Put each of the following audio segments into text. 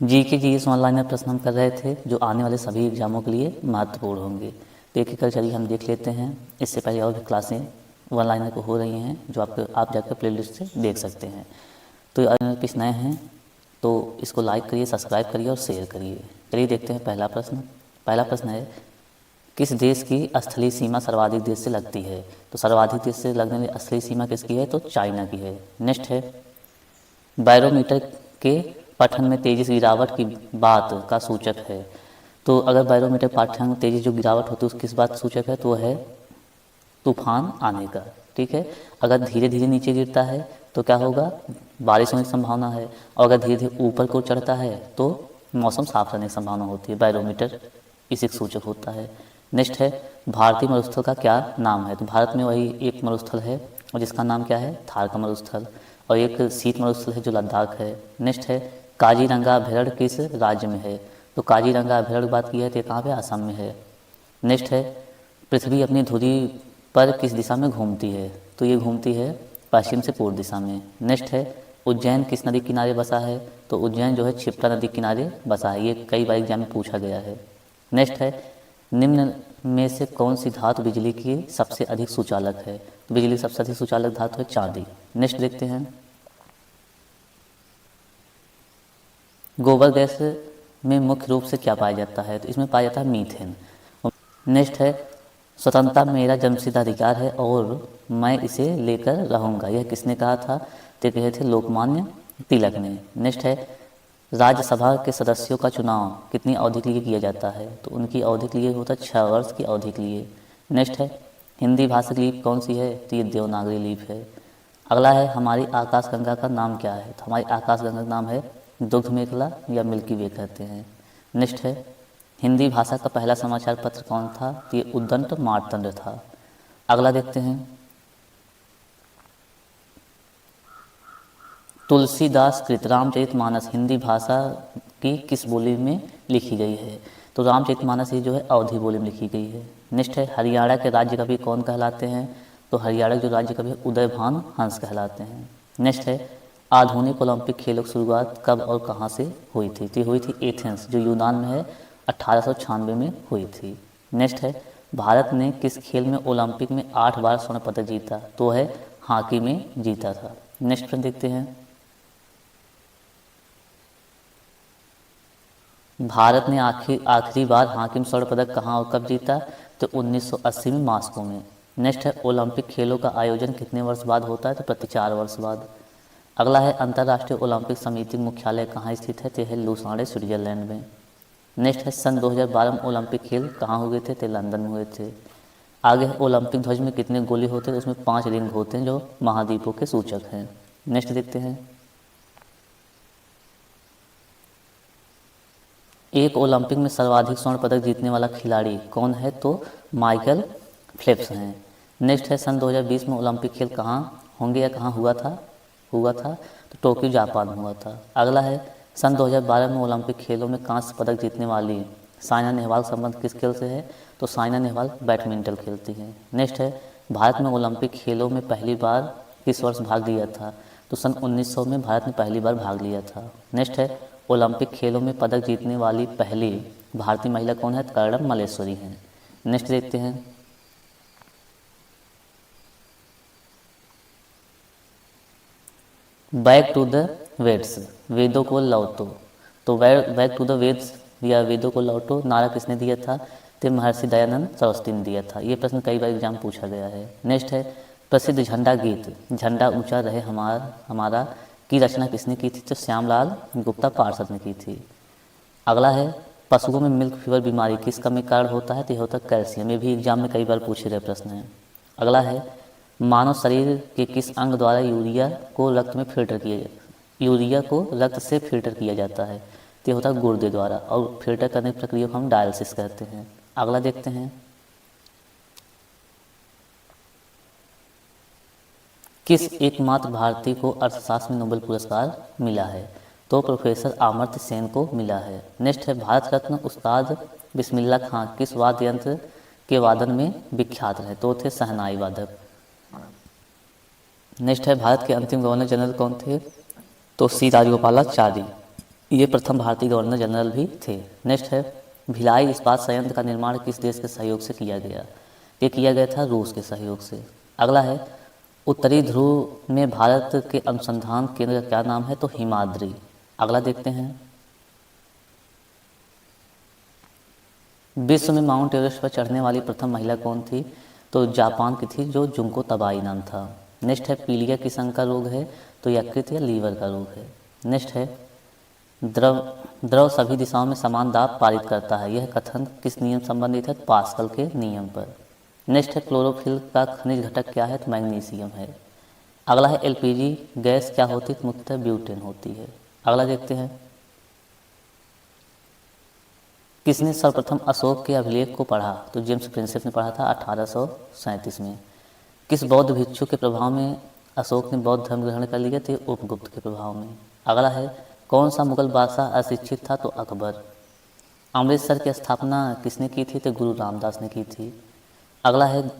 जी के जी इस ऑनलाइन में प्रश्न हम कर रहे थे जो आने वाले सभी एग्जामों के लिए महत्वपूर्ण होंगे। तो एक एक कर चलिए हम देख लेते हैं। इससे पहले और भी क्लासें ऑनलाइन को हो रही हैं जो आप जाकर प्लेलिस्ट से देख सकते हैं। तो अगर कुछ नए हैं तो इसको लाइक करिए, सब्सक्राइब करिए और शेयर करिए। चलिए देखते हैं पहला प्रश्न। पहला प्रश्न है, किस देश की स्थलीय सीमा सर्वाधिक देश से लगती है? तो सर्वाधिक देश से लगने वाली स्थलीय सीमा किसकी है? तो चाइना की है। नेक्स्ट है, बैरोमीटर के पठन में तेजी से गिरावट की बात का सूचक है। तो अगर बैरोमीटर पाठ्यांक में तेजी जो गिरावट होती है उस किस बात सूचक है? तो वो है तूफान आने का। ठीक है, अगर धीरे धीरे नीचे गिरता है तो क्या होगा? बारिश होने की संभावना है। और अगर धीरे धीरे ऊपर को चढ़ता है तो मौसम साफ रहने की संभावना होती है। बैरोमीटर इसी का सूचक होता है। नेक्स्ट है, भारतीय मरुस्थल का क्या नाम है? तो भारत में वही एक मरुस्थल है और जिसका नाम क्या है? थार का मरुस्थल। और एक शीत मरुस्थल है जो लद्दाख है। नेक्स्ट है, काजीरंगा अभयारण्य किस राज्य में है? तो काजीरंगा अभयारण्य की बात की है तो ये कहाँ पे? असम में है। नेक्स्ट है, पृथ्वी अपनी धुरी पर किस दिशा में घूमती है? तो ये घूमती है पश्चिम से पूर्व दिशा में। नेक्स्ट है, उज्जैन किस नदी किनारे बसा है? तो उज्जैन जो है क्षिप्रा नदी किनारे बसा है। ये कई बार एग्जाम में पूछा गया है। नेक्स्ट है, निम्न में से कौन सी धातु बिजली की सबसे अधिक सुचालक है? तो बिजली की सबसे अधिक सुचालक धातु है चांदी। नेक्स्ट देखते हैं, गोबर गैस में मुख्य रूप से क्या पाया जाता है? तो इसमें पाया जाता है मीथेन। नेक्स्ट है, स्वतंत्रता मेरा जन्मसिद्ध अधिकार है और मैं इसे लेकर रहूँगा। यह किसने कहा था? तो कहे थे लोकमान्य तिलक ने। नेक्स्ट है, राज्यसभा के सदस्यों का चुनाव कितनी अवधि के लिए किया जाता है? तो उनकी अवधि के लिए होता है 6 वर्ष की अवधि के लिए। नेक्स्ट है, हिंदी भाषा की लिपि कौन सी है? तो ये देवनागरी लिपि है। अगला है, हमारी आकाशगंगा का नाम क्या है? तो हमारी आकाशगंगा का नाम है दुग्ध मेखला या मिल्की वे कहते हैं। नेक्स्ट है, हिंदी भाषा का पहला समाचार पत्र कौन था? तो ये उद्दंड मार्तंड था। अगला देखते हैं, तुलसीदास कृत रामचरितमानस हिंदी भाषा की किस बोली में लिखी गई है? तो रामचरितमानस ये जो है अवधी बोली में लिखी गई है। नेक्स्ट है, हरियाणा के राज्य कवि कौन कहलाते हैं? तो हरियाणा के जो राज्य कवि उदयभान हंस कहलाते हैं। नेक्स्ट है, आधुनिक ओलंपिक खेलों की शुरुआत कब और कहाँ से हुई थी? तो हुई थी एथेंस जो यूनान में है, 1896 में हुई थी। नेक्स्ट है, भारत ने किस खेल में ओलंपिक में 8 बार स्वर्ण पदक जीता? तो है हॉकी में जीता था। नेक्स्ट प्रश्न देखते हैं, भारत ने आखिरी बार हॉकी में स्वर्ण पदक कहाँ और कब जीता? तो 1980 में मॉस्को में। नेक्स्ट है, ओलंपिक खेलों का आयोजन कितने वर्ष बाद होता है? तो प्रति 4 वर्ष बाद। अगला है, अंतर्राष्ट्रीय ओलंपिक समिति मुख्यालय कहाँ स्थित है? तो है लुसाने स्विट्जरलैंड में। नेक्स्ट है, सन 2012 में ओलंपिक खेल कहाँ हुए थे? तो लंदन में हुए थे। आगे है, ओलंपिक ध्वज में कितने गोले होते हैं? तो उसमें 5 रिंग होते हैं जो महाद्वीपों के सूचक हैं। नेक्स्ट देखते हैं, एक ओलंपिक में सर्वाधिक स्वर्ण पदक जीतने वाला खिलाड़ी कौन है? तो माइकल फेल्प्स हैं। नेक्स्ट है, सन 2020 में ओलंपिक खेल कहाँ होंगे या कहाँ हुआ था? तो टोक्यो जापान में हुआ था। अगला है, सन 2012 में ओलंपिक खेलों में कांस्य पदक जीतने वाली साइना नेहवाल संबंध किस खेल से है? तो साइना नेहवाल बैडमिंटन खेलती हैं। नेक्स्ट है, भारत में ओलंपिक खेलों में पहली बार किस वर्ष भाग लिया था? तो सन 1900 में भारत ने पहली बार भाग लिया था। नेक्स्ट है, ओलंपिक खेलों में पदक जीतने वाली पहली भारतीय महिला कौन है? कर्णम मल्लेश्वरी हैं। नेक्स्ट देखते हैं, बैक टू द वेद्स वेदों को लौटो। तो बैक टू द वेद्स या वेदों को लौटो नारा किसने दिया था? तो महर्षि दयानंद सरस्वती ने दिया था। ये प्रश्न कई बार एग्जाम पूछा गया है। नेक्स्ट है, प्रसिद्ध झंडा गीत झंडा ऊंचा रहे हमारा की रचना किसने की थी? तो श्यामलाल गुप्ता पार्षद ने की थी। अगला है, पशुओं में मिल्क फीवर बीमारी किस कमी के कारण होता है? तो यह होता है कैल्शियम। ये भी एग्जाम में कई बार पूछे गए प्रश्न है। अगला है, मानव शरीर के किस अंग द्वारा यूरिया को रक्त से फिल्टर किया जाता है? तो यह होता है गुर्दे द्वारा, और फिल्टर करने की प्रक्रिया को हम डायलिसिस कहते हैं। अगला देखते हैं, किस एकमात्र भारतीय को अर्थशास्त्र में नोबेल पुरस्कार मिला है? तो प्रोफेसर अमर्त्य सेन को मिला है। नेक्स्ट है, भारत रत्न उस्ताद बिस्मिल्लाह खां किस वाद्य यंत्र के वादन में विख्यात रहे? तो थे शहनाई वादक। नेक्स्ट है, भारत के अंतिम गवर्नर जनरल कौन थे? तो सी राजगोपालाचारी। ये प्रथम भारतीय गवर्नर जनरल भी थे। नेक्स्ट है, भिलाई इस्पात संयंत्र का निर्माण किस देश के सहयोग से किया गया? ये किया गया था रूस के सहयोग से। अगला है, उत्तरी ध्रुव में भारत के अनुसंधान केंद्र का क्या नाम है? तो हिमाद्री। अगला देखते हैं, विश्व में माउंट एवरेस्ट पर चढ़ने वाली प्रथम महिला कौन थी? तो जापान की थी, जो जुंको तबाई नाम था। नेक्स्ट है, पीलिया किस अंग का रोग है? तो यकृत या लीवर का रोग है। नेक्स्ट है, द्रव सभी दिशाओं में समान दाब पारित करता है, यह कथन किस नियम संबंधित है? पास्कल के नियम पर। नेक्स्ट है, क्लोरोफिल का खनिज घटक क्या है? तो मैग्नीशियम है। अगला है, एलपीजी गैस क्या होती है? तो मुख्यतः ब्यूटेन होती है। अगला देखते हैं, किसने सर्वप्रथम अशोक के अभिलेख को पढ़ा? तो जेम्स प्रिंसेप ने पढ़ा था 1837 में। किस बौद्ध भिक्षु के प्रभाव में अशोक ने बौद्ध धर्म ग्रहण कर लिया? तो उपगुप्त के प्रभाव में। अगला है, कौन सा मुगल बादशाह अशिक्षित था? तो अकबर। अमृतसर की स्थापना किसने की थी? तो गुरु रामदास ने की थी। अगला है,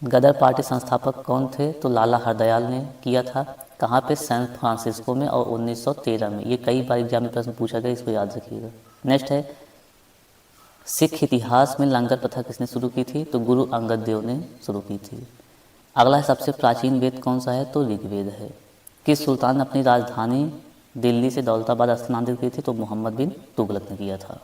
गदर पार्टी संस्थापक कौन थे? तो लाला हरदयाल ने किया था। कहाँ पे? सैन फ्रांसिस्को में, और 1913 में। ये कई बार एग्जाम में प्रश्न पूछा गया, इसको याद रखिएगा। नेक्स्ट है, सिख इतिहास में लंगर प्रथा किसने शुरू की थी? तो गुरु अंगद देव ने शुरू की थी। अगला है, सबसे प्राचीन वेद कौन सा है? तो ऋग्वेद है। किस सुल्तान ने अपनी राजधानी दिल्ली से दौलताबाद स्थानांतरित की थी? तो मोहम्मद बिन तुगलक ने किया था।